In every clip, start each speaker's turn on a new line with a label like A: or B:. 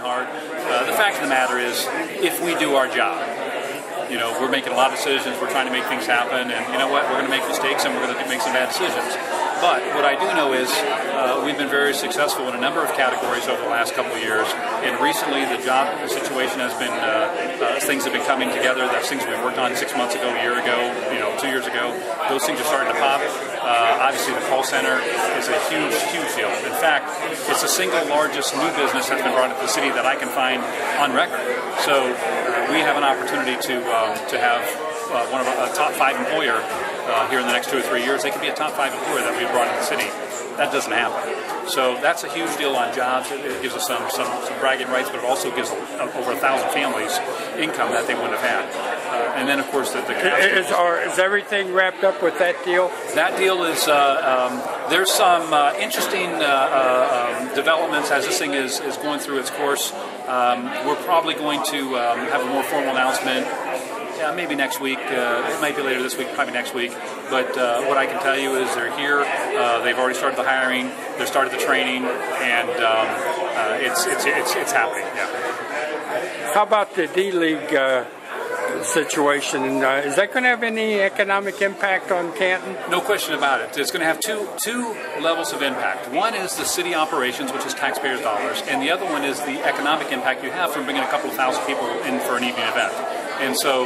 A: hard. The fact of the matter is, if we do our job, we're making a lot of decisions, we're trying to make things happen, and you know what, we're going to make mistakes and we're going to make some bad decisions. But what I do know is we've been very successful in a number of categories over the last couple of years, and recently the job situation has been, things have been coming together. That's things we worked on 6 months ago, a year ago, 2 years ago. Those things are starting to pop. Obviously the call center is a huge, huge deal. In fact, it's the single largest new business that's been brought into the city that I can find on record. So we have an opportunity to have one of our top 5 employer here in the next 2 or 3 years. They could be a top 5 employer that we've brought into the city. That doesn't happen. So that's a huge deal on jobs. It gives us some bragging rights, but it also gives over 1,000 families income that they wouldn't have had. And then, of course, the
B: is everything wrapped up with that deal?
A: That deal is, there's some interesting developments as this thing is going through its course. We're probably going to have a more formal announcement. Yeah, maybe next week. It might be later this week, probably next week. But what I can tell you is they're here. They've already started the hiring. They've started the training, and it's happening. Yeah.
B: How about the D-League situation? Is that going to have any economic impact on Canton?
A: No question about it. It's going to have two levels of impact. One is the city operations, which is taxpayers' dollars, and the other one is the economic impact you have from bringing a couple of thousand people in for an evening event. And so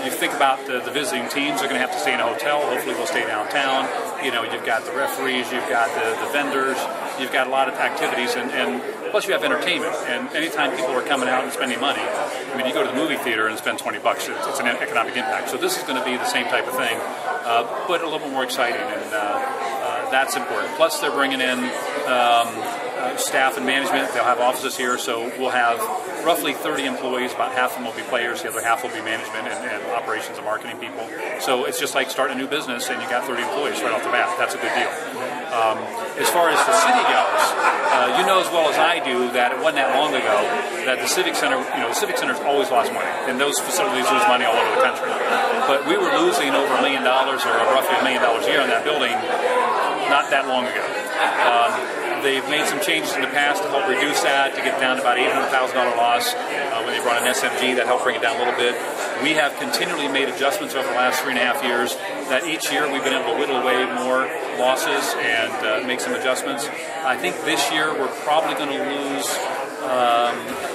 A: you think about the visiting teams are going to have to stay in a hotel. Hopefully they'll stay downtown. You've got the referees, you've got the vendors, you've got a lot of activities, and plus you have entertainment. And anytime people are coming out and spending money, I mean, you go to the movie theater and spend $20, it's an economic impact. So this is going to be the same type of thing, but a little bit more exciting, and that's important. Plus they're bringing in staff and management. They'll have offices here, so we'll have roughly 30 employees. About half of them will be players, the other half will be management and operations and marketing people. So it's just like starting a new business and you got 30 employees right off the bat. That's a good deal. As far as the city goes, you know as well as I do that it wasn't that long ago that the Civic Center, the Civic Center's always lost money, and those facilities lose money all over the country. But we were losing over $1 million or roughly $1 million a year on that building not that long ago. They've made some changes in the past to help reduce that, to get down to about $800,000 loss. When they brought in SMG, that helped bring it down a little bit. We have continually made adjustments over the last 3.5 years that each year we've been able to whittle away more losses and make some adjustments. I think this year we're probably going to lose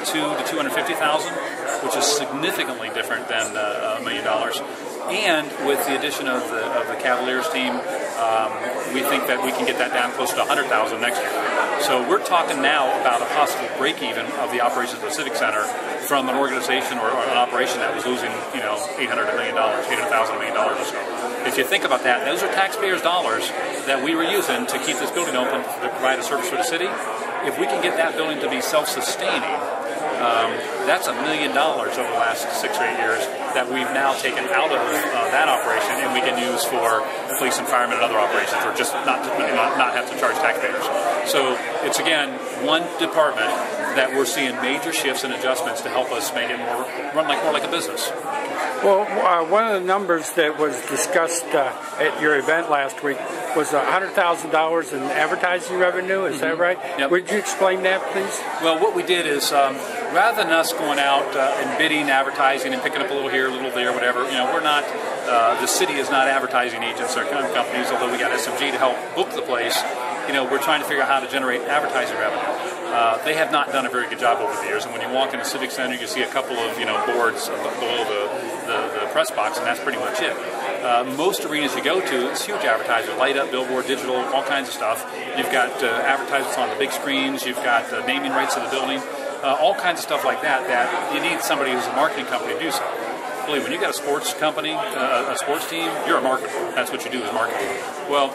A: $200,000 to $250,000, which is significantly different than $1 million. And with the addition of the Cavaliers team, we think that we can get that down close to $100,000 next year. So we're talking now about a possible break-even of the operations of the Civic Center from an organization or an operation that was losing, $800,000 $1 million or so. If you think about that, those are taxpayers' dollars that we were using to keep this building open to provide a service for the city. If we can get that building to be self-sustaining, that's $1 million over the last 6 or 8 years that we've now taken out of that operation, and we can use for police and firemen and other operations, or just not have to charge taxpayers. So it's again one department that we're seeing major shifts and adjustments to help us make it run more like a business.
B: Well, one of the numbers that was discussed at your event last week was $100,000 in advertising revenue. Is that right?
A: Yep.
B: Would you explain that, please?
A: Well, what we did is rather than us going out and bidding, advertising, and picking up a little here, a little there, whatever, we're not. The city is not advertising agents or companies, although we got SMG to help book the place. We're trying to figure out how to generate advertising revenue. They have not done a very good job over the years, and when you walk in the Civic Center, you see a couple of boards below the press box, and that's pretty much it. Most arenas you go to, it's huge advertising, light up, billboard, digital, all kinds of stuff. You've got advertisements on the big screens, you've got naming rights of the building, all kinds of stuff like that you need somebody who's a marketing company to do so. Believe when you got a sports company, a sports team, you're a marketer. That's what you do is marketing. Well,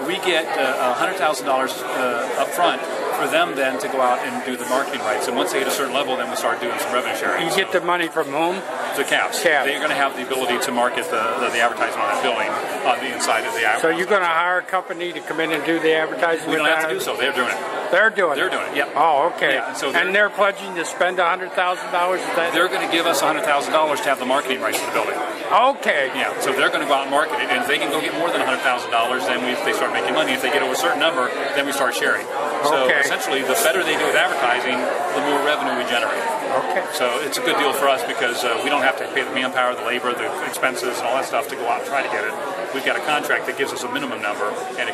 A: we get $100,000 up front for them then to go out and do the marketing rights. And once they hit a certain level, then we start doing some revenue sharing.
B: You get the money from whom?
A: The Cavs. They're going to have the ability to market the advertising on that building on the inside of the advertising.
B: So you're going to hire a company to come in and do the advertising?
A: We don't have to do so. They're doing it.
B: They're doing it?
A: They're doing it, yeah.
B: Oh, okay.
A: Yeah, so
B: they're pledging to spend $100,000?
A: They're going to give us $100,000 to have the marketing rights to the building.
B: Okay.
A: Yeah, so they're going to go out and market it. And if they can go get more than $100,000, then they start making money. If they get over a certain number, then we start sharing. So essentially, the better they do with advertising, the more revenue we generate.
B: Okay.
A: So it's a good deal for us because we don't have to pay the manpower, the labor, the expenses, and all that stuff to go out and try to get it. We've got a contract that gives us a minimum number, and